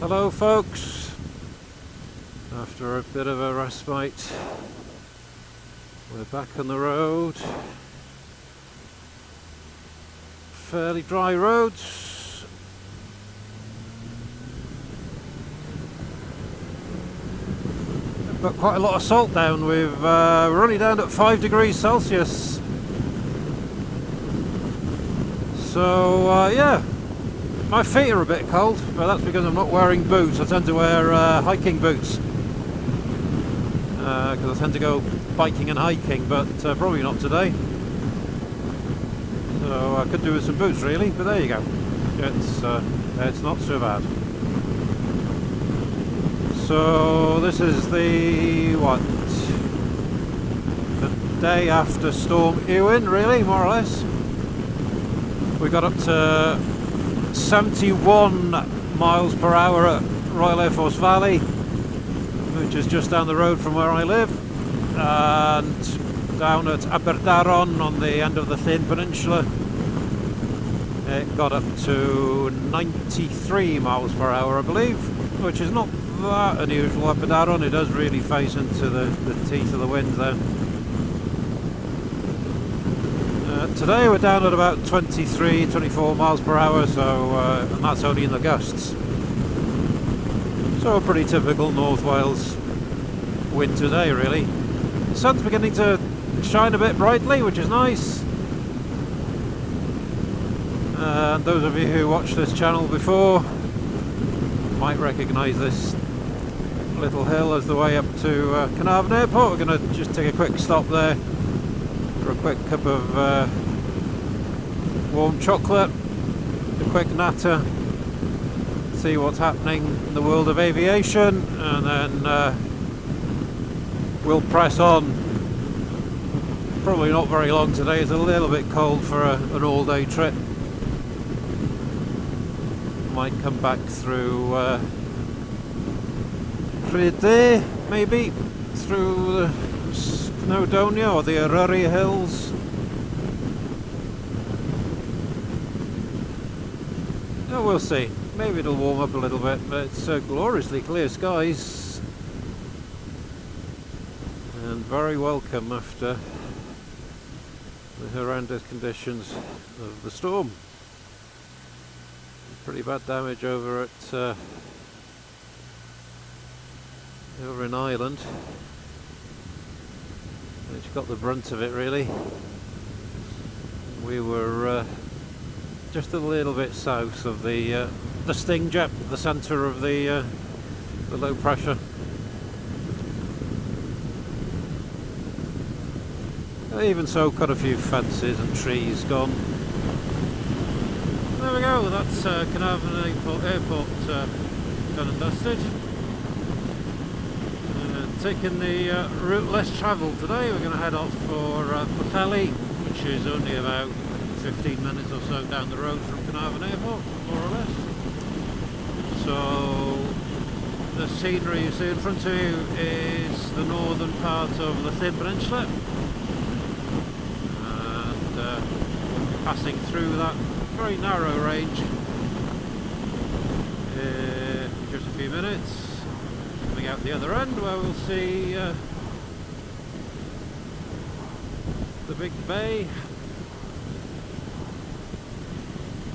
Hello folks, after a bit of a respite, we're back on the road. Fairly dry roads. Got quite a lot of salt down. We're only down at 5 degrees Celsius. So yeah, my feet are a bit cold, but that's because I'm not wearing boots. I tend to wear hiking boots because I tend to go biking and hiking, but probably not today. So I could do with some boots really, but there you go. It's not so bad. So this is the day after Storm Ewan, really, more or less. We got up to 71 miles per hour at Royal Air Force Valley, which is just down the road from where I live, and down at Aberdaron on the end of the Llyn Peninsula it got up to 93 miles per hour, I believe, which is not that unusual. Aberdaron, it does really face into the teeth of the wind there. Today we're down at about 23, 24 miles per hour, so and that's only in the gusts. So a pretty typical North Wales winter day really. The sun's beginning to shine a bit brightly, which is nice. And those of you who watched this channel before might recognise this little hill as the way up to Carnarvon Airport. We're going to just take a quick stop there for a quick cup of warm chocolate, a quick natter, see what's happening in the world of aviation, and then we'll press on. Probably not very long today, it's a little bit cold for an all-day trip. Might come back through Cricieth, maybe, through the Snowdonia or the Eryri Hills. Oh, we'll see. Maybe it'll warm up a little bit, but it's gloriously clear skies and very welcome after the horrendous conditions of the storm. Pretty bad damage over at over in Ireland, which got the brunt of it really. We were just a little bit south of the sting jet, the centre of the low pressure. Even so, got a few fences and trees gone. There we go, that's Carnarvon Airport done and dusted. Taking the route less travelled today, we're going to head off for Pwllheli, which is only about 15 minutes or so down the road from Carnarvon Airport, more or less. So the scenery you see in front of you is the northern part of the Llyn Peninsula, and we'll be passing through that very narrow range in just a few minutes, coming out the other end where we'll see the big bay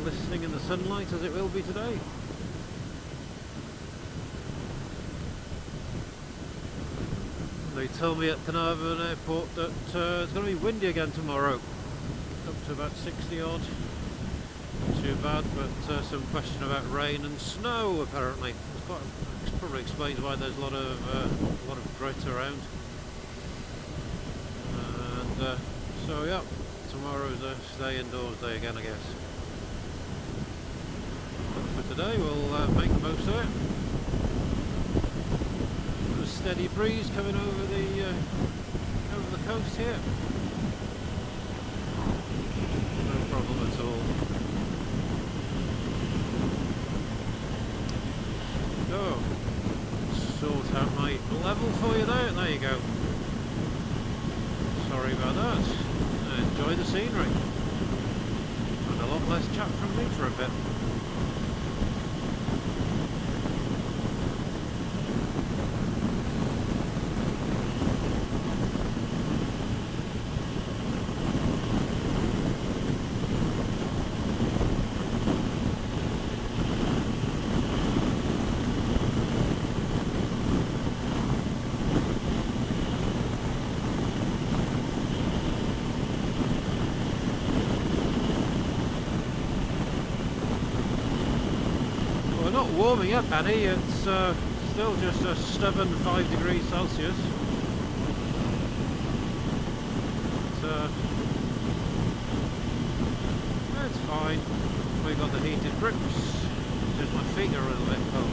glistening in the sunlight as it will be today. They tell me at Carnarvon Airport that it's going to be windy again tomorrow, up to about 60 odd. Not too bad, but some question about rain and snow apparently. It probably explains why there's a lot of grit around. And so yeah, tomorrow's a stay indoors day again, I guess. But for today, we'll make the most of it. There's a steady breeze coming over the coast here. No problem at all. So, sort out my level for you there. There you go. Sorry about that. Enjoy the scenery. And a lot less chat from me for a bit. not warming up any, it's still just a stubborn 5 degrees Celsius. It's fine. We've got the heated bricks. Just my feet are a little bit cold.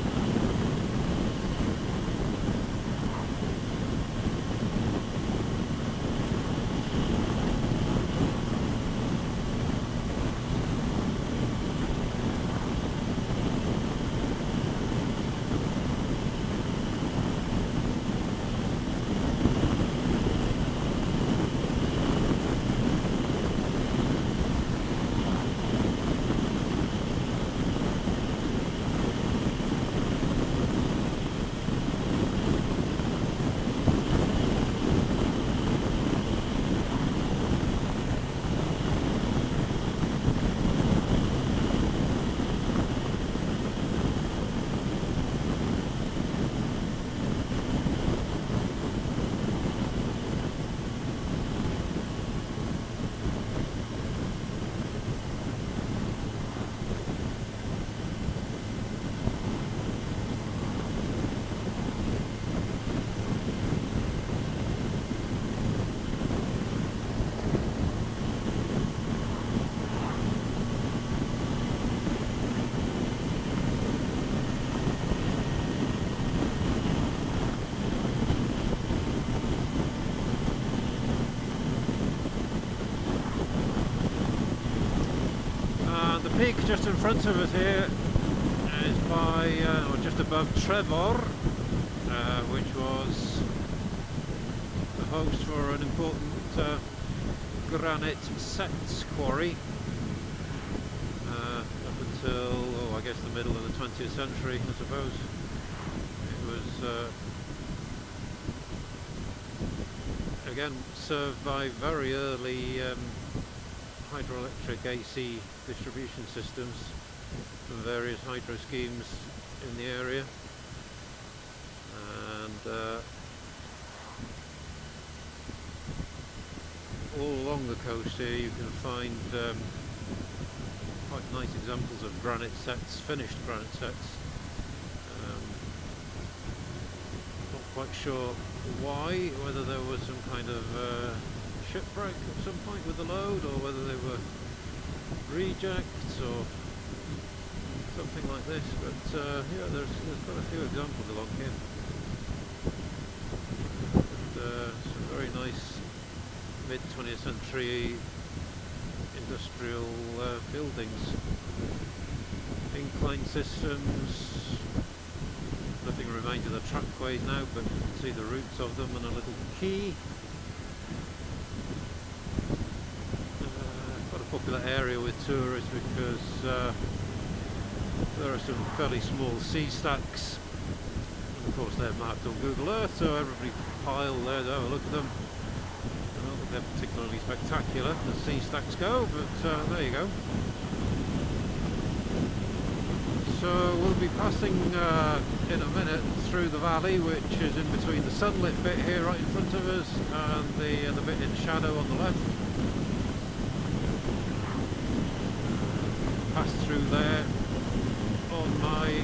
The peak just in front of us here is by, or just above Trevor, which was the host for an important granite sets quarry up until, I guess the middle of the 20th century, I suppose. It was again served by very early hydroelectric AC distribution systems from various hydro schemes in the area, and all along the coast here you can find quite nice examples of granite sets, finished granite sets. Not quite sure why, whether there was some kind of shipwreck at some point with the load, or whether they were rejects or something like this, but yeah, there's quite a few examples along here. And, some very nice mid-20th century industrial buildings, incline systems. Nothing remains of the trackways now, but you can see the roots of them, and a little quay. Popular area with tourists because there are some fairly small sea stacks, and of course they're marked on Google Earth, so everybody pile there to have a look at them. I don't think they're particularly spectacular as sea stacks go, but there you go. So we'll be passing in a minute through the valley, which is in between the sunlit bit here right in front of us and the bit in shadow on the left. Pass through there on my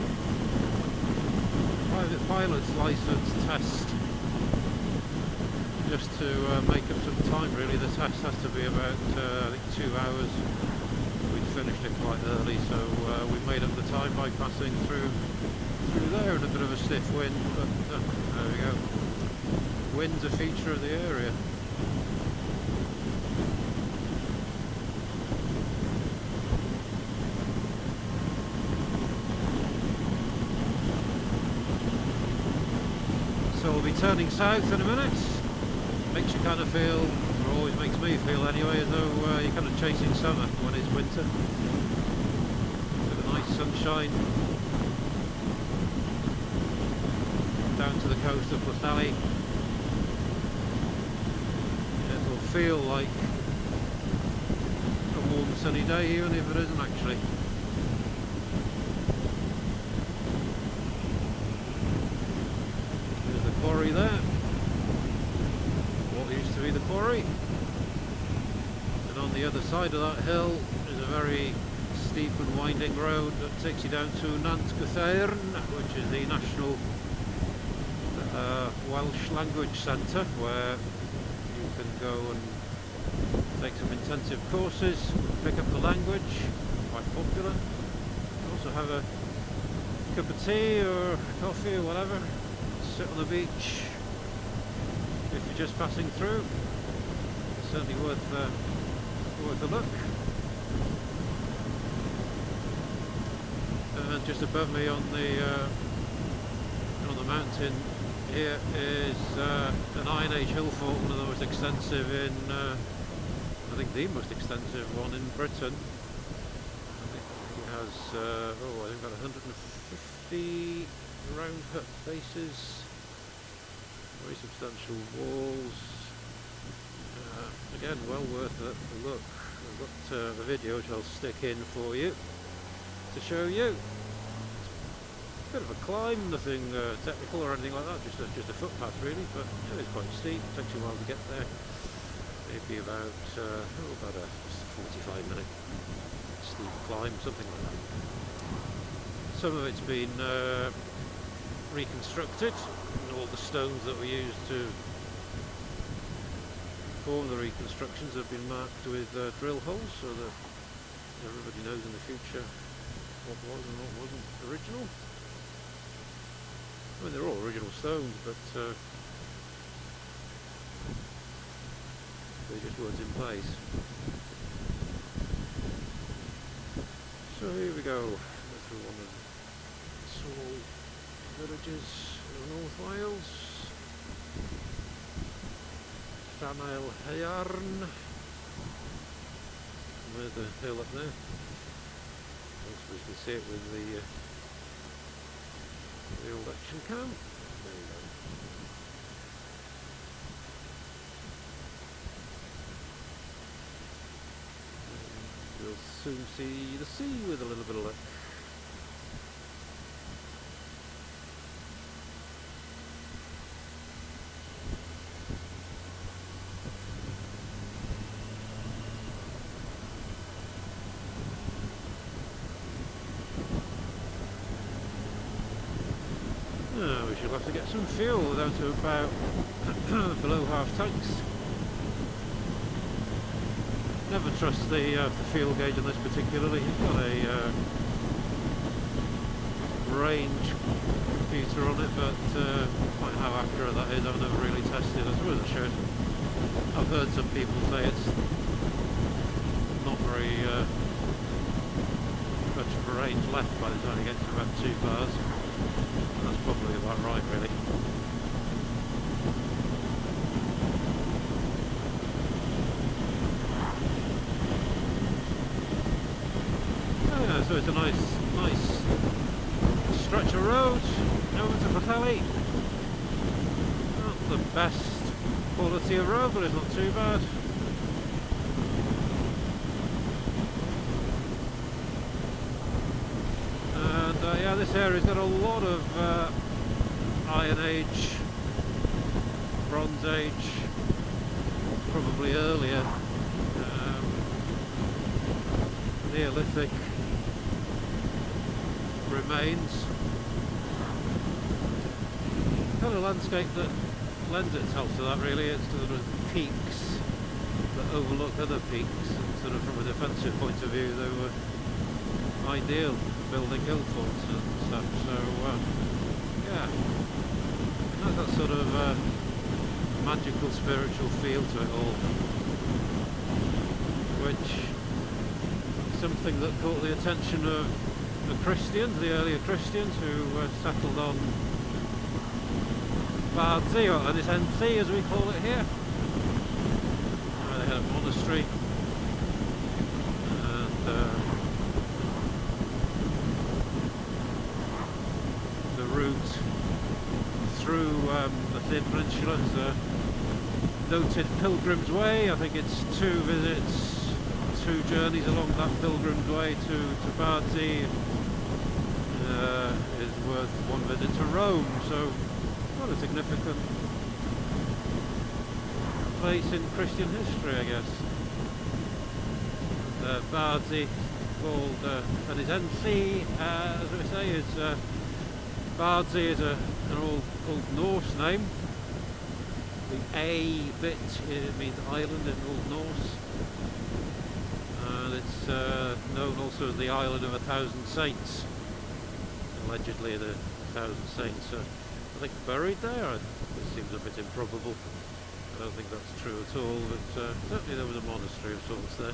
private pilot's license test, just to make up some time really. The test has to be about I think 2 hours. We finished it quite early, so we made up the time by passing through there in a bit of a stiff wind, but there we go. Wind's a feature of the area. So we'll be turning south in a minute. Makes you kind of feel, or always makes me feel anyway, as though you're kind of chasing summer when it's winter. With a nice sunshine down to the coast of Pwllheli. It'll feel like a warm sunny day even if it isn't actually. Quarry there, what used to be the quarry, and on the other side of that hill is a very steep and winding road that takes you down to Nant-Cytheirn, which is the national Welsh language centre, where you can go and take some intensive courses, pick up the language, quite popular. You also have a cup of tea or coffee or whatever, sit on the beach if you're just passing through. It's certainly worth a look. And just above me on the mountain here is an Iron Age hill fort, one of the most extensive in, I think the most extensive one in Britain. I think it has, I think about 150 round cut bases, very substantial walls. Again, well worth a look. I've got a video which I'll stick in for you to show you. Bit of a climb, nothing technical or anything like that, just a footpath really, but it is quite steep. Takes you a while to get there. Maybe about a 45-minute steep climb, something like that. Some of it's been reconstructed, and all the stones that were used to form the reconstructions have been marked with drill holes, so that everybody knows in the future what was and what wasn't original. I mean, they're all original stones, but they just weren't in place. So here we go. Through one of the small villages in North Wales. Pwllheli. There's the hill up there. I suppose you can see it with the old action cam. There you go. And we'll soon see the sea with a little bit of luck. We shall have to get some fuel down to about below half tanks. Never trust the fuel gauge on this particularly. It's got a range computer on it, but quite how accurate that is I've never really tested. I suppose I should. I've heard some people say it's not very much of a range left by the time you get to about 2 bars. That's probably about right, really. Yeah, so it's a nice stretch of road over to Pwllheli. Not the best quality of road, but it's not too bad. Yeah, this area's got a lot of Iron Age, Bronze Age, probably earlier, Neolithic remains. Kind of landscape that lends itself to that really. It's sort of peaks that overlook other peaks, and sort of from a defensive point of view they were ideal for building hill forts and stuff, so yeah, it has that sort of magical spiritual feel to it all, which is something that caught the attention of the Christians, the earlier Christians who settled on Bardsey, or Ynys as we call it here, where they had a monastery, and the route through the Thin Peninsula is a noted pilgrim's way. I think it's 2 visits, 2 journeys along that pilgrim's way to Bardsey is worth 1 visit to Rome, so quite a significant place in Christian history, I guess. Bardsey called Pwllheli, as we say, is Bardsey is an old Norse name. The A bit means island in Old Norse, and it's known also as the Island of a Thousand Saints. Allegedly, the Thousand Saints are, I think, buried there. It seems a bit improbable. I don't think that's true at all, but certainly there was a monastery of sorts there.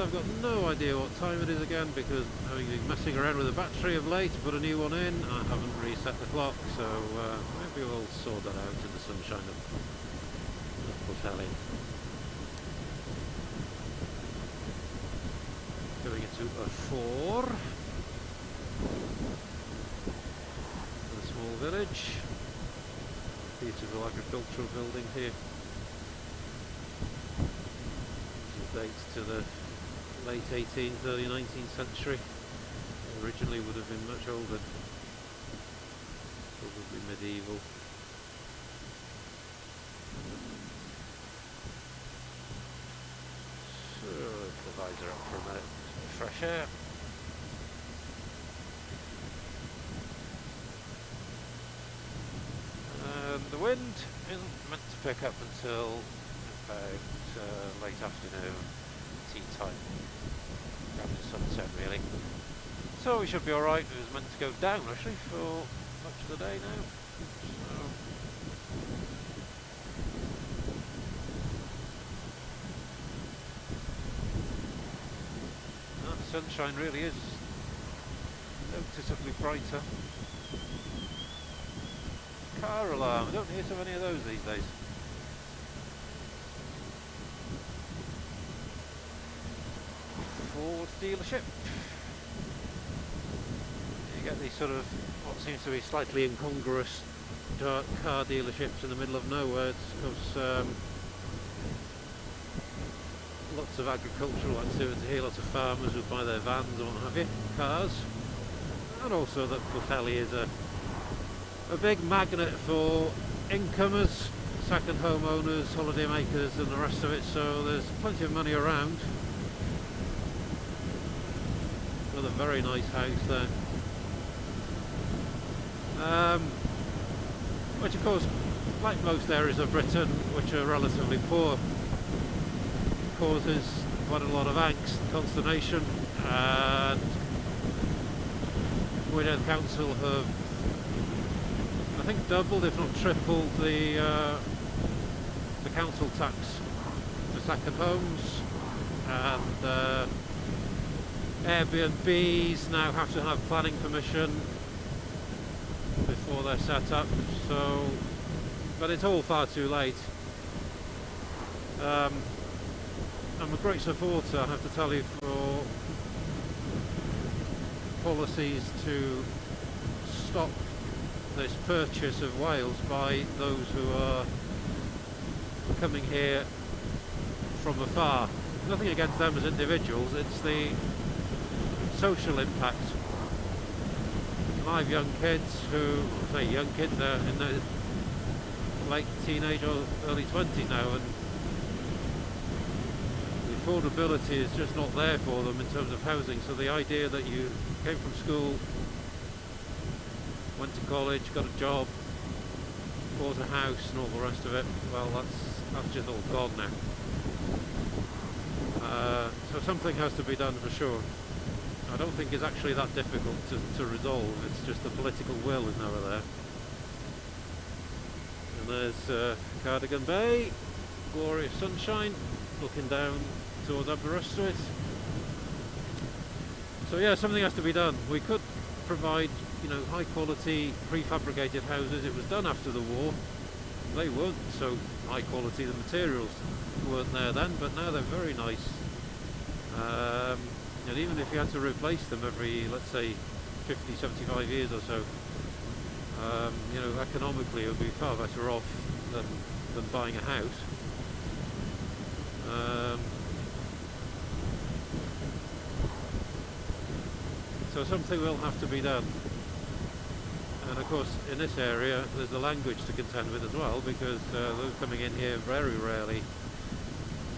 I've got no idea what time it is again, because having been messing around with the battery of late, put a new one in, I haven't reset the clock, so maybe we'll sort that out in the sunshine of Pwllheli. Going into a 4. A small village. Beautiful agricultural building here. It dates to the late 18th, early 19th century. Originally would have been much older. Probably medieval. So, if the visor up for a minute, fresh air. And the wind isn't meant to pick up until about late afternoon, tea time, after sunset really. So we should be alright. It was meant to go down actually for much of the day now. So the sunshine really is noticeably brighter. Car alarm, I don't hear so many of those these days. Ford dealership. You get these sort of what seems to be slightly incongruous dark car dealerships in the middle of nowhere. It's because lots of agricultural activity here, lots of farmers who buy their vans and what have you, cars, and also that Pwllheli is a big magnet for incomers, second homeowners, holiday makers and the rest of it, so there's plenty of money around. Another very nice house there. Which of course, like most areas of Britain which are relatively poor, causes quite a lot of angst and consternation, and Cricieth Council have, I think, doubled if not tripled the council tax for second homes, and Airbnbs now have to have planning permission before they're set up, so, but it's all far too late. I'm a great supporter, I have to tell you, for policies to stop this purchase of Wales by those who are coming here from afar. Nothing against them as individuals, it's the social impact. And I have young kids who, say young kids, they're in their late teenage or early 20s now, and the affordability is just not there for them in terms of housing. So the idea that you came from school, went to college, got a job, bought a house and all the rest of it, well, that's just all gone now. So something has to be done for sure. I don't think it's actually that difficult to resolve, it's just the political will is never there. And there's Cardigan Bay, glorious sunshine, looking down towards Aberystwyth. So yeah, something has to be done. We could provide, you know, high quality prefabricated houses. It was done after the war. They weren't so high quality, the materials weren't there then, but now they're very nice. And even if you had to replace them every, let's say, 50, 75 years or so, you know, economically it would be far better off than buying a house. So something will have to be done. And of course, in this area, there's the language to contend with as well, because those coming in here very rarely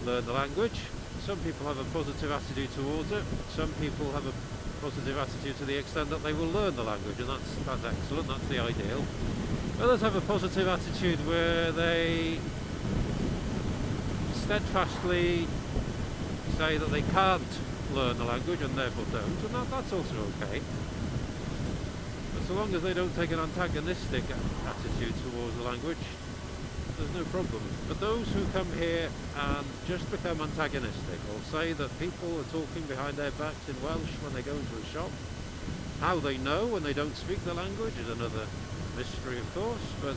learn the language. Some people have a positive attitude towards it. Some people have a positive attitude to the extent that they will learn the language, and that's excellent. That's the ideal. Others have a positive attitude where they steadfastly say that they can't learn the language and therefore don't, and that's also okay. But so long as they don't take an antagonistic attitude towards the language, there's no problem. But those who come here and just become antagonistic, or say that people are talking behind their backs in Welsh when they go into a shop, how they know when they don't speak the language is another mystery, of course, but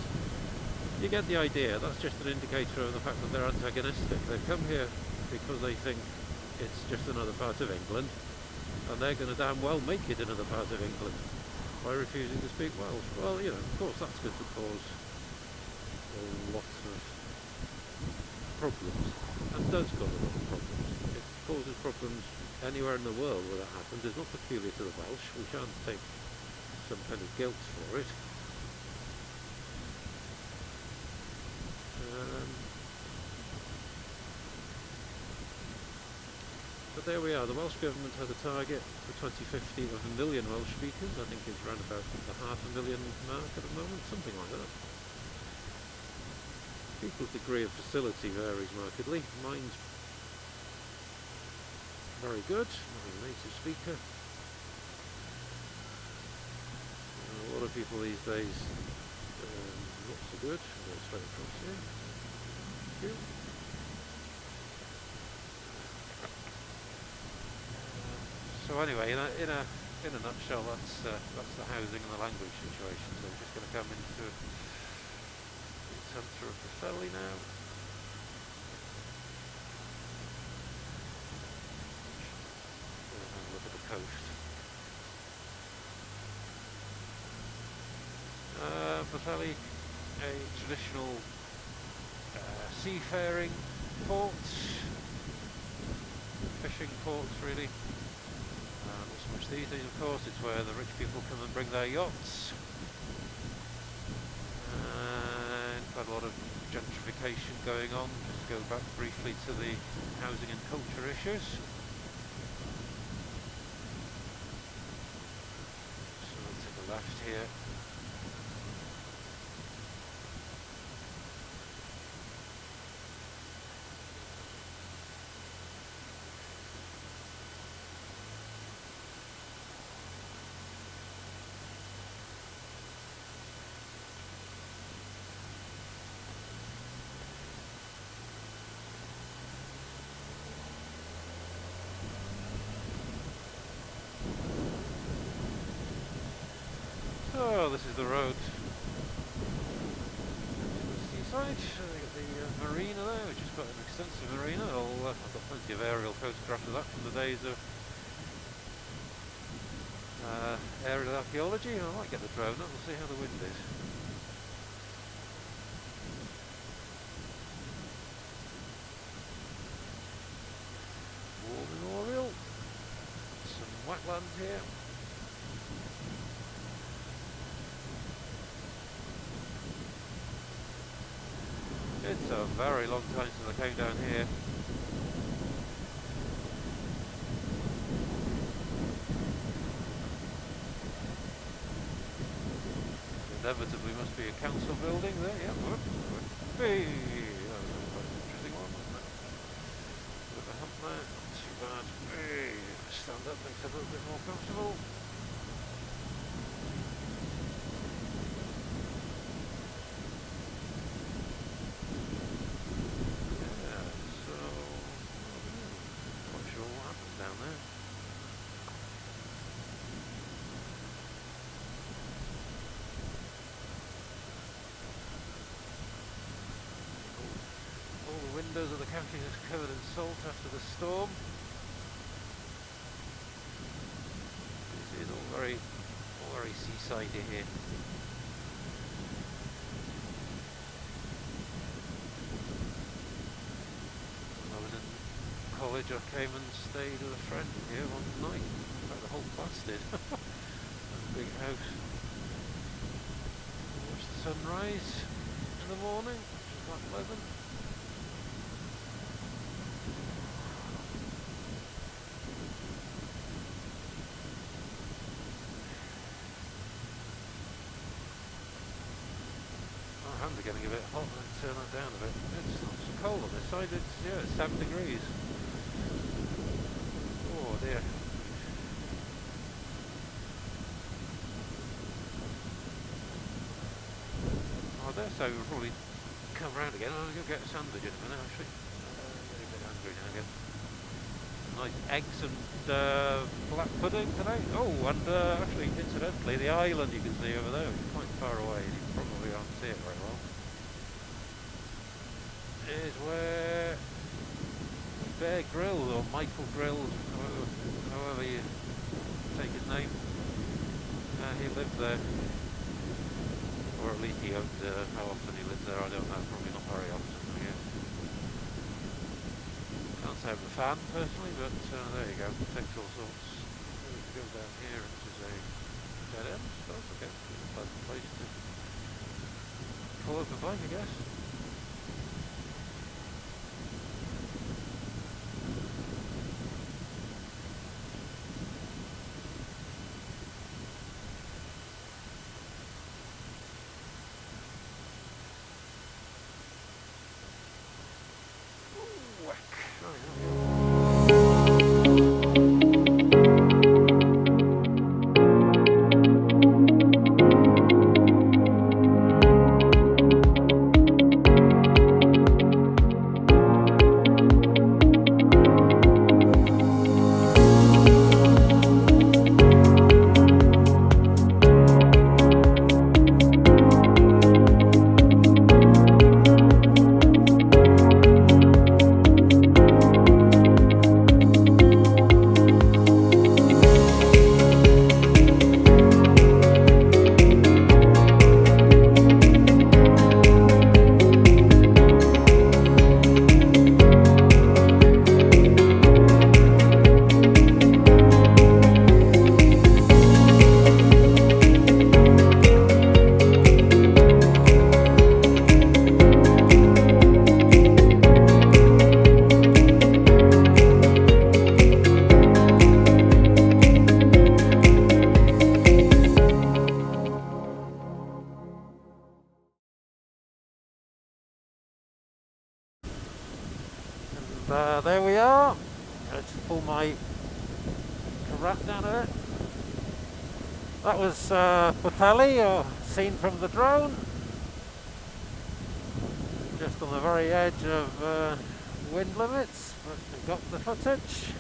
you get the idea. That's just an indicator of the fact that they're antagonistic. They come here because they think it's just another part of England, and they're going to damn well make it another part of England by refusing to speak Welsh. Well, you know, of course that's going to cause a lot of problems, and does cause a lot of problems. It causes problems anywhere in the world where that happens. It's not peculiar to the Welsh. We shan't take some kind of guilt for it. But there we are. The Welsh Government has a target for 2050 of 1 million Welsh speakers. I think it's around about the 500,000 mark at the moment, something like that. People's degree of facility varies markedly. Mine's very good. I'm a native speaker. A lot of people these days not so good. I'll go straight across here. Thank you. So anyway, in a nutshell, that's the housing and the language situation. So we're just going to come into the centre of Pwllheli now. We'll have a look at the coast. Pwllheli, a traditional seafaring port, fishing ports really. Not so much these days, of course. It's where the rich people come and bring their yachts. And quite a lot of gentrification going on. Just go back briefly to the housing and culture issues. So we'll take a left here. Oh, this is the road to the seaside. They got the marina there, which is quite an extensive marina. I've got plenty of aerial photographs of that from the days of aerial archaeology. I might get the drone up and see how the wind is. War memorial. Some wetland here. It's a very long time since I came down here. Inevitably must be a council building there, yeah. Hey, that was quite an interesting one, wasn't it? Bit of a hump there, not too bad. Hey, stand up, makes it a little bit more comfortable. Windows of the country is covered in salt after the storm. You see, it's all very seasidey here. When I was in college, I came and stayed with a friend here one night. In fact, all blasted. That's a big house. Watch the sunrise in the morning, which is quite pleasant. My hands are getting a bit hot. Let's turn that down a bit. It's not so cold on this side. It's 7 degrees. Oh dear. I dare say we'll probably come round again. I'll go get a sandwich in a minute actually. Getting a bit hungry now again. Nice eggs and black pudding today. Oh, and actually, incidentally, the island you can see over there, which is quite far away, you probably can't see it very well, is where Bear Grylls, or Michael Grylls, however you take his name, he lived there. Or at least he owned, how often he lives there, I don't know, probably not very often, I guess. Can't say I'm a fan personally, but there you go, takes all sorts. We can go down here, which is a dead end, I suppose. Okay, it's a pleasant place to pull up a bike, I guess. There we are. Let's pull my wrap down a bit. That was Pwllheli, or seen from the drone. Just on the very edge of wind limits, but we've got the footage.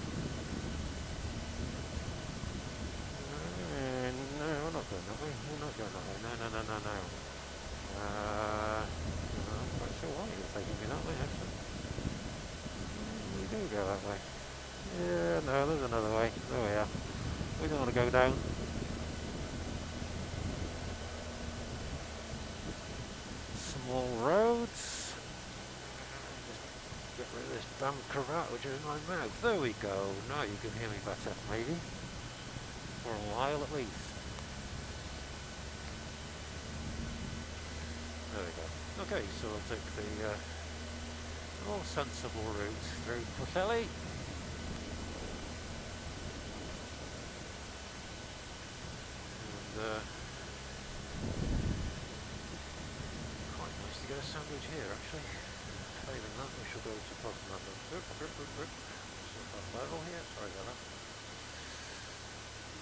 No, we're not going that way. We're not going that way. No. I'm not quite sure why you're taking me that way, actually. We do go that way. Yeah, no, there's another way. There we are. We don't want to go down. Small roads. Just get rid of this damn cravat which is in my mouth. There we go. Now you can hear me better, maybe. For a while at least. There we go. Okay, so we'll take the more sensible route through Pwllheli. And quite nice to get a sandwich here actually. Failing that, we shall go to Porthmadog. Level here, sorry about that.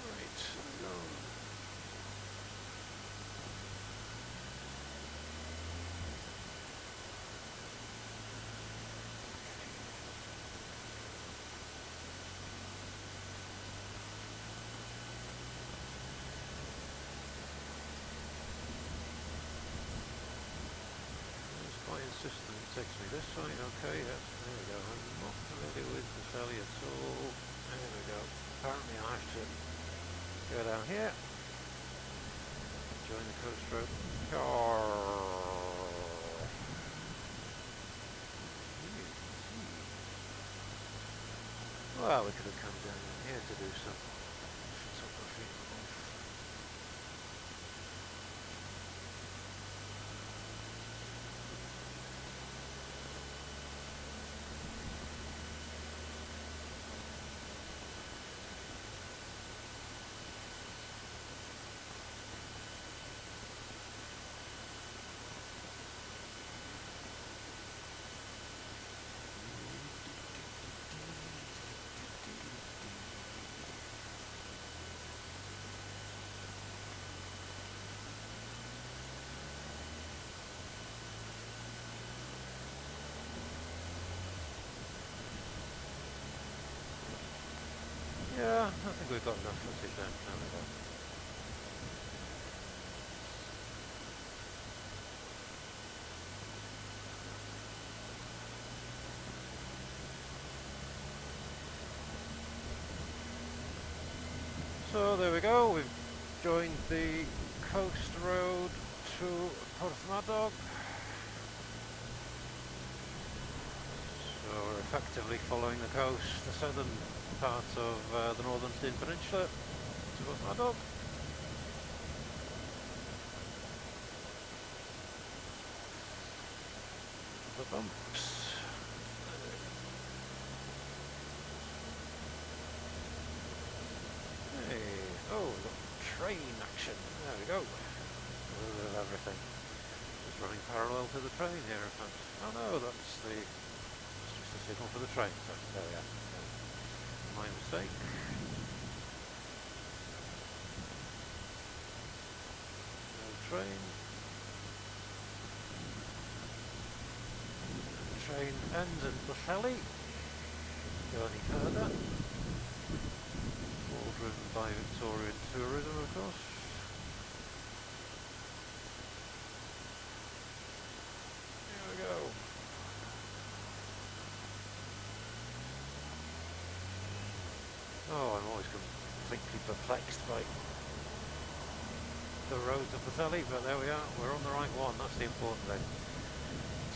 Right, go. Insistent it takes me this way. Okay, yeah, there we go. I'm not familiar with Pwllheli at all. There we go. Apparently I have to go down here, join the coast road. Well, we could have come down here to do some we've got enough footage then. There we go. So there we go, we've joined the coast road to Porthmadog. So we're effectively following the coast, the southern part of the Northern Stein Peninsula to Porthmadog. The bumps. Hey, oh, look, train action. There we go. A little bit of everything. Just running parallel to the train here, in fact. Oh no, that's just a signal for the train. So there we are. My mistake. No train. The train ends in Pwllheli. Go any further. All driven by Victorian tourism, of course. Here we go. Oh, I'm always completely perplexed by the roads of Pwllheli, but there we are, we're on the right one, that's the important thing.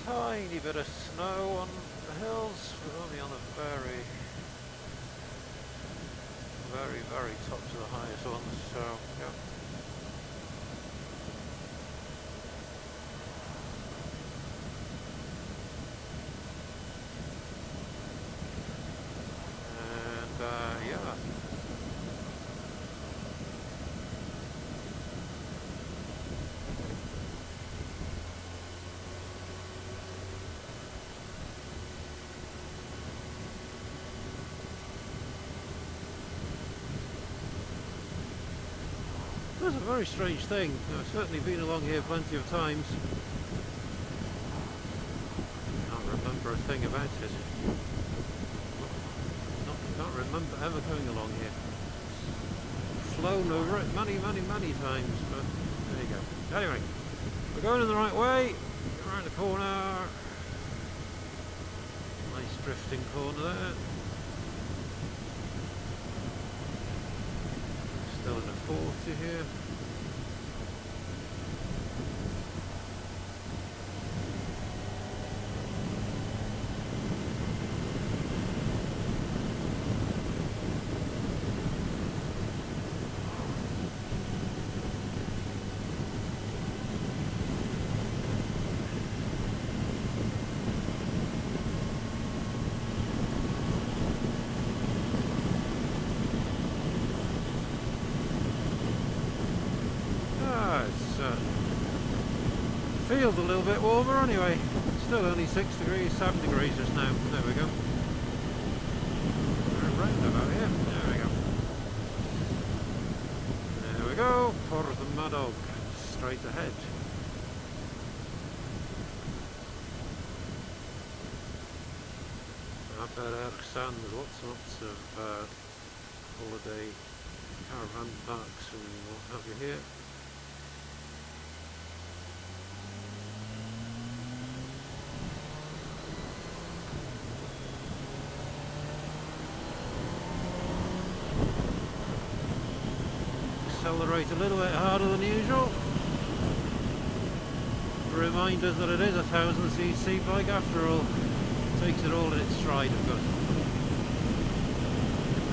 Tiny bit of snow on the hills, we're only on the very tops of the highest ones, so yeah. And yeah. That's a very strange thing. I've certainly been along here plenty of times. Can't remember a thing about it. Can't remember ever coming along here. Flown over it many times, but there you go. Anyway, we're going in the right way. Around the corner. Nice drifting corner there. Still in a 40 here. Feels a little bit warmer anyway. Still only 6 degrees, 7 degrees just now. There we go. Right about here. There we go. There we go. Porthmadog. Straight ahead. Up Sands, lots of holiday caravan parks and what have you here. Accelerate a little bit harder than usual. Remind us that it is a 1000cc bike after all. Takes it all in its stride, of course.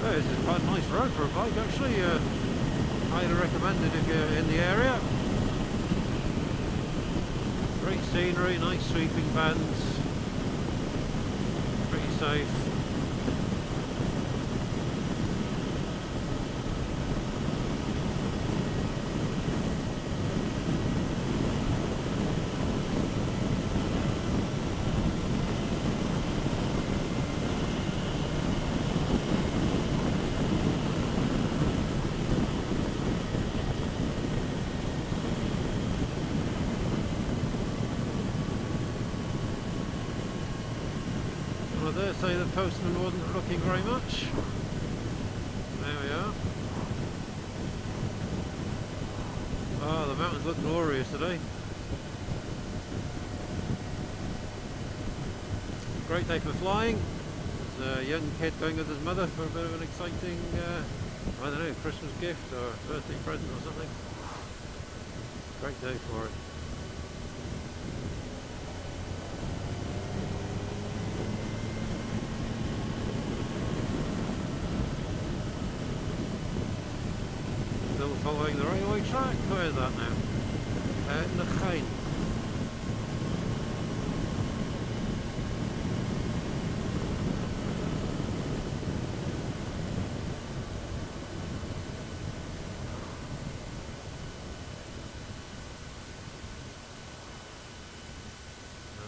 Oh, this is quite a nice road for a bike actually. Highly recommended if you're in the area. Great scenery, nice sweeping bands. Pretty safe. I dare say the postman wasn't looking very much. There we are. mountains look glorious today. Great day for flying. There's a young kid going with his mother for a bit of an exciting, I don't know, Christmas gift or birthday present or something. Great day for it. Still following the railway track. Where is that now? Pwllheli.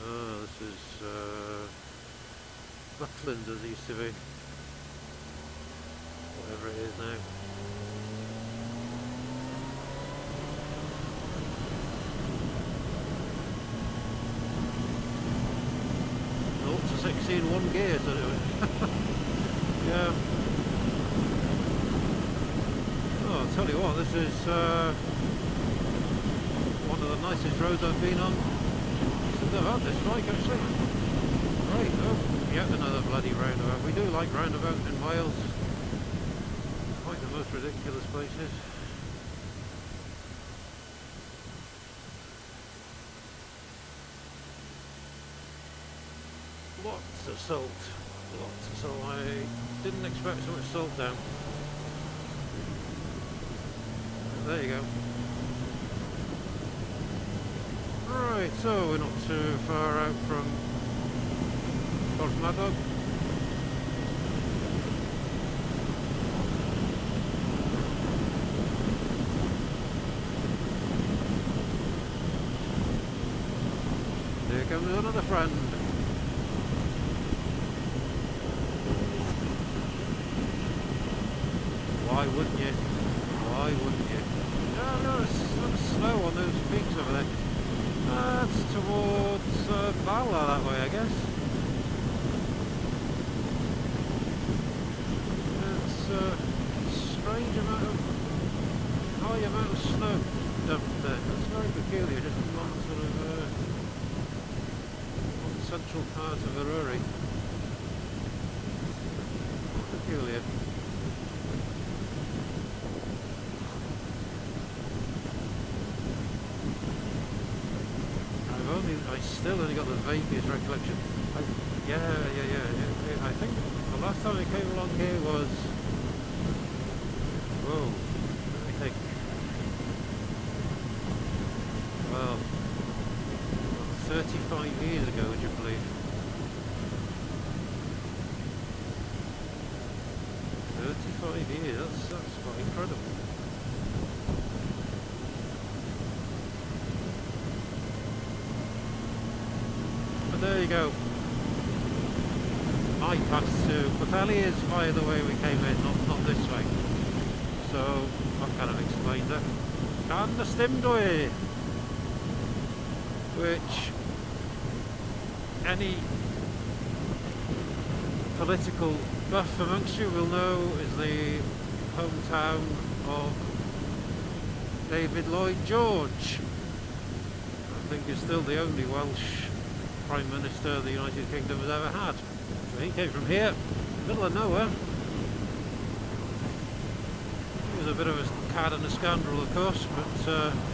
Oh, this is Buckland as it used to be. Whatever it is now. 16 one gear to do it. Yeah. Oh, I'll tell you what, this is one of the nicest roads I've been on since I've had this bike actually. Right, oh, yet another bloody roundabout. We do like roundabouts in Wales. Quite the most ridiculous places. Lots of salt, lots of salt. I didn't expect so much salt down. There you go. Right, so we're not too far out from Porthmadog. Here comes another friend. Why wouldn't you? Why wouldn't you? Oh, no, there's snow on those peaks over there. That's towards Pwllheli that way, I guess. It's a strange amount of, high amount of snow dumped there. That's very peculiar, just in one sort of one central part of Pwllheli. Peculiar. I still only got the vaguest recollection. Yeah. I think the last time I came along here was, whoa, let me think. Well, 35 years ago, would you believe? 35 years, that's quite incredible. There you go. My path to Pwllheli is via the way we came in, not this way. So that kind of explains it. And the Stimdwy, which any political buff amongst you will know is the hometown of David Lloyd George. I think he's still the only Welsh Prime Minister the United Kingdom has ever had. So he came from here, middle of nowhere. He was a bit of a cad and a scoundrel, of course, but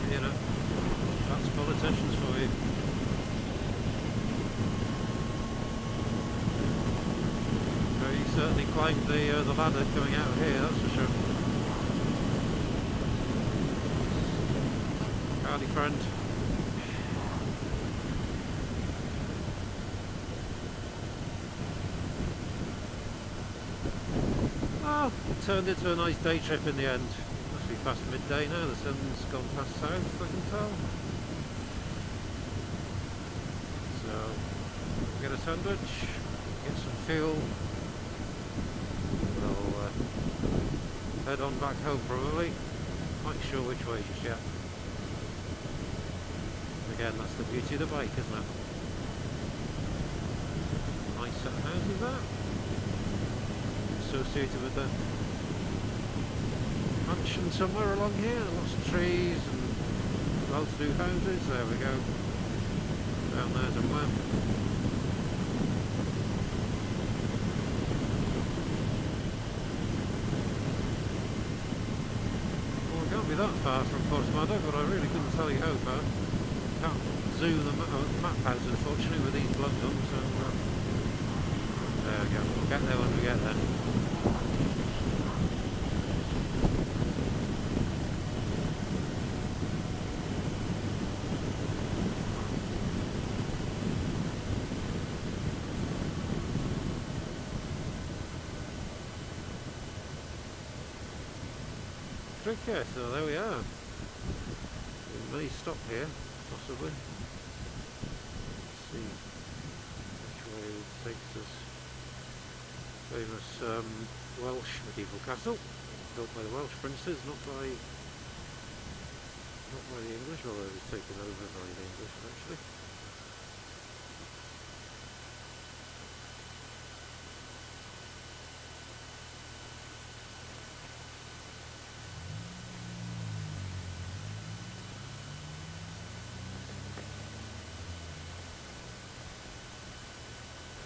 you know, that's politicians for you. So he certainly climbed the ladder coming out of here, that's for sure. Howdy, friend. Oh, it turned into a nice day trip in the end. Must be past midday now, the sun's gone past south, I can tell. So, get a sandwich, get some fuel. We'll head on back home probably. Not sure which way just yet. Again, that's the beauty of the bike, isn't it? Nice set of houses there. Associated with the mansion somewhere along here, lots of trees and well-to-do houses. There we go. Down there somewhere. Well, it can't be that far from Porthmadog, but I really couldn't tell you how far. Can't zoom the map out, unfortunately, with these plugs on, so there we go. We'll get there when we get there. Cricieth, so there we are. We may stop here, possibly. Let's see which way it takes us. Famous Welsh medieval castle, built by the Welsh princes, not by the English, although it was taken over by the English actually.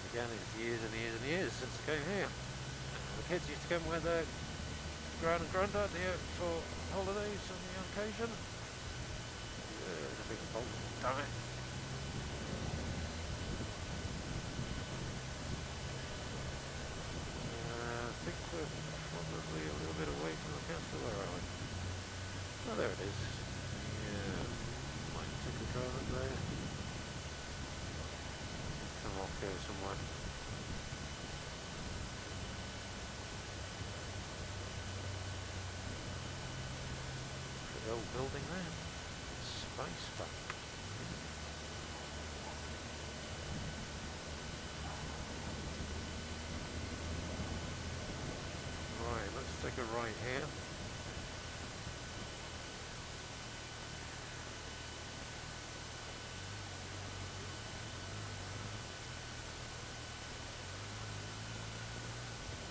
Again, it's years and years and years since I came here. The kids used to come with their gran and granddad here for holidays on the occasion. There's a big bolt, damn it. I think we're probably a little bit away from the castle. Where are we? Oh, there it is. Yeah, might take a car up there. Come off here somewhere. The old building there. Space Bank. Right, let's take a right here.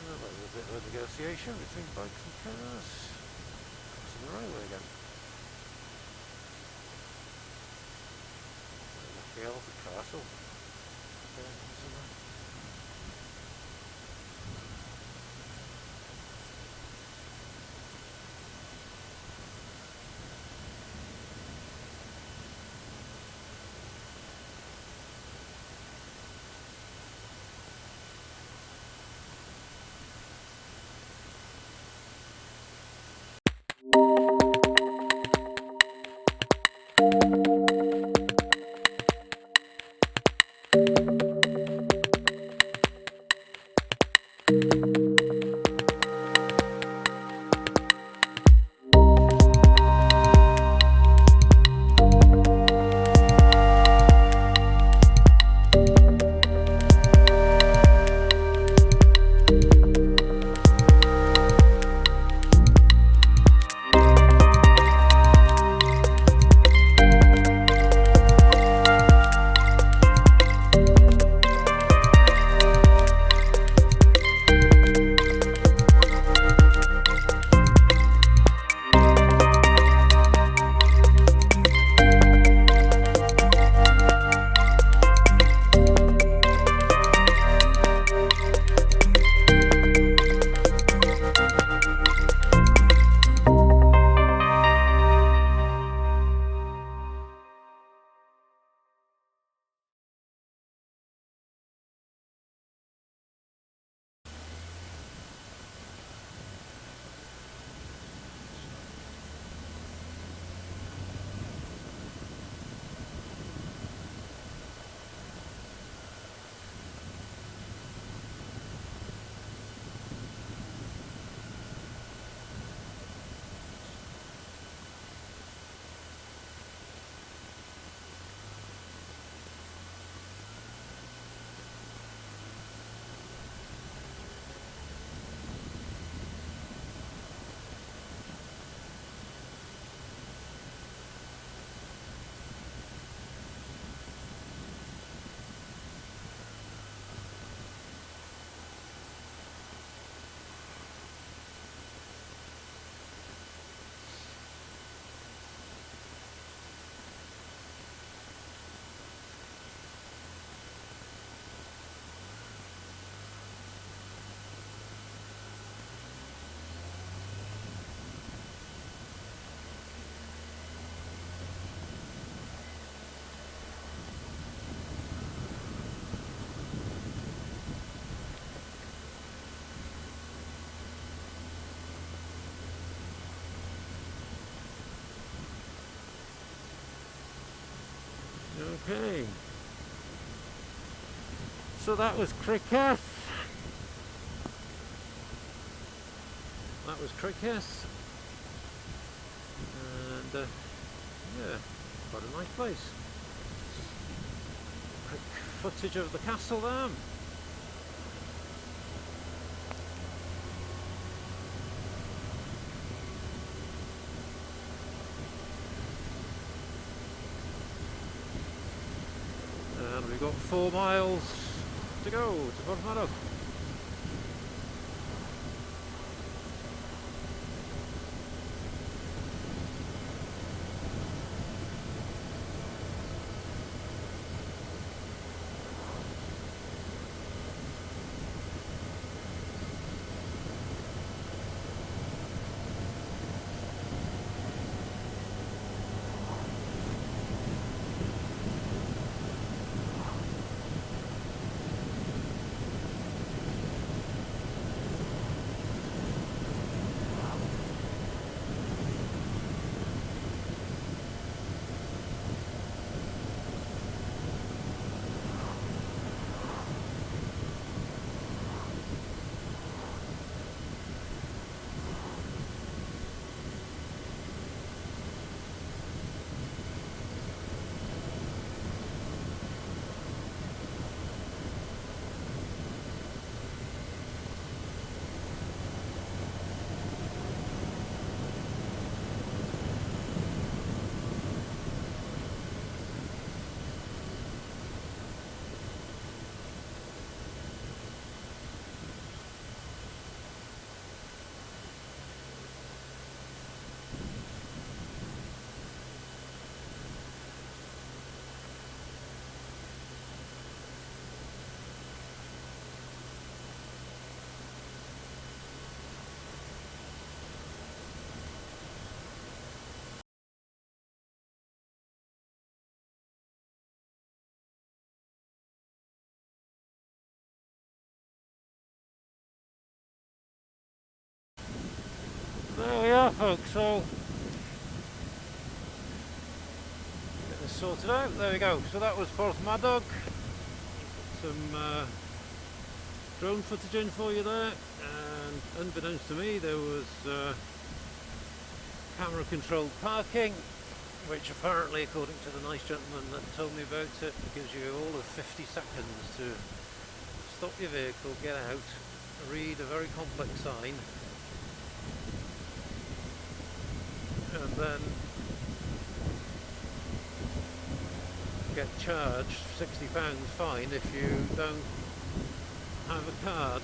A bit of negotiation between bikes and cars. Crossing the railway again. The hell, the castle. Okay. So that was Cricieth. That was Cricieth. And yeah, quite a nice place. Quick footage of the castle there. And we've got 4 miles to go to Porthmadog. There we are, folks. So get this sorted out. There we go. So that was Porthmadog. Some drone footage in for you there, and unbeknownst to me there was camera controlled parking, which apparently, according to the nice gentleman that told me about it, gives you all of 50 seconds to stop your vehicle, get out, read a very complex sign, and then get charged £60 fine if you don't have a card.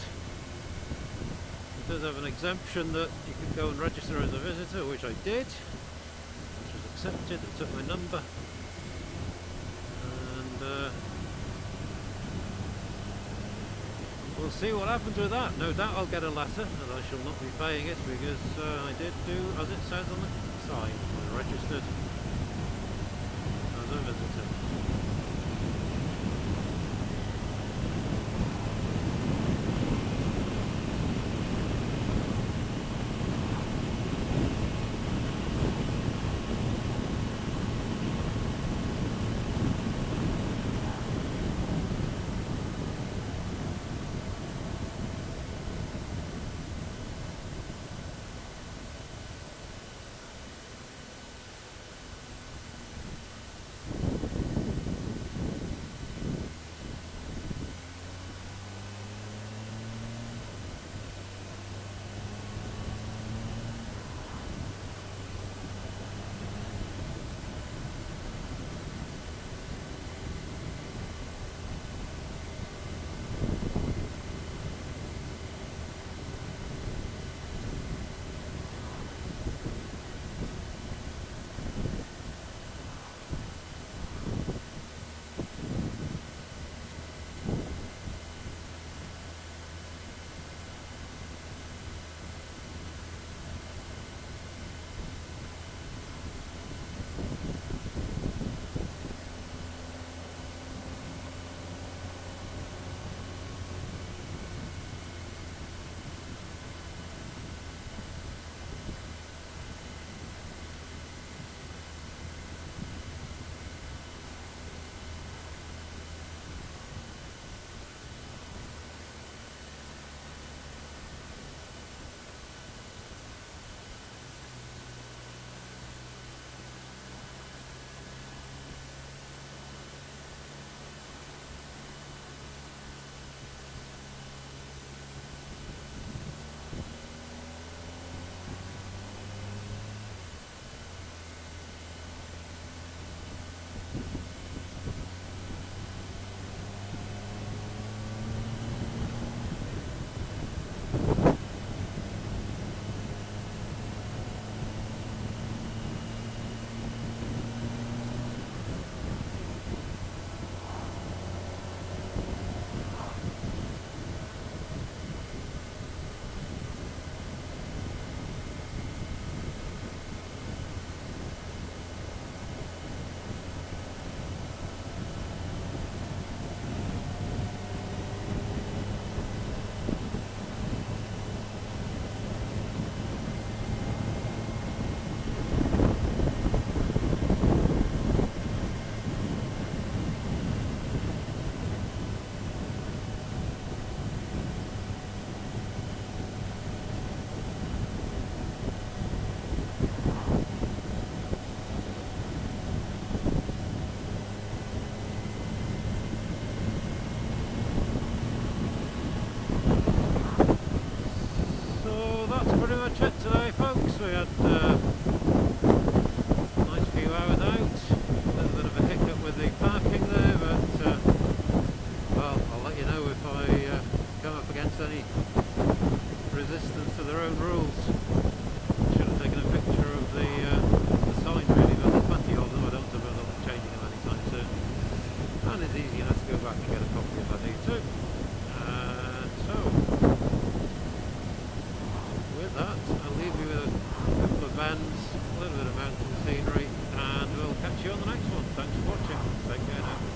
It does have an exemption that you can go and register as a visitor, which I did, which was accepted. It took my number, and we'll see what happens with that. No doubt I'll get a letter, and I shall not be paying it because I did do as it says on the sign. I registered as a visitor. We had a nice few hours out. A little bit of a hiccup with the parking there, but well, I'll let you know if I come up against any resistance to their own rules. Should have taken a picture of the signs really, but there's plenty of them. I don't suppose I'll be changing them anytime soon. And it's easy enough to go back and get a copy if I need to. So, with that, I'll leave you with a couple of bends, a little bit of mountain scenery, and we'll catch you on the next one. Thanks for watching. Take care now.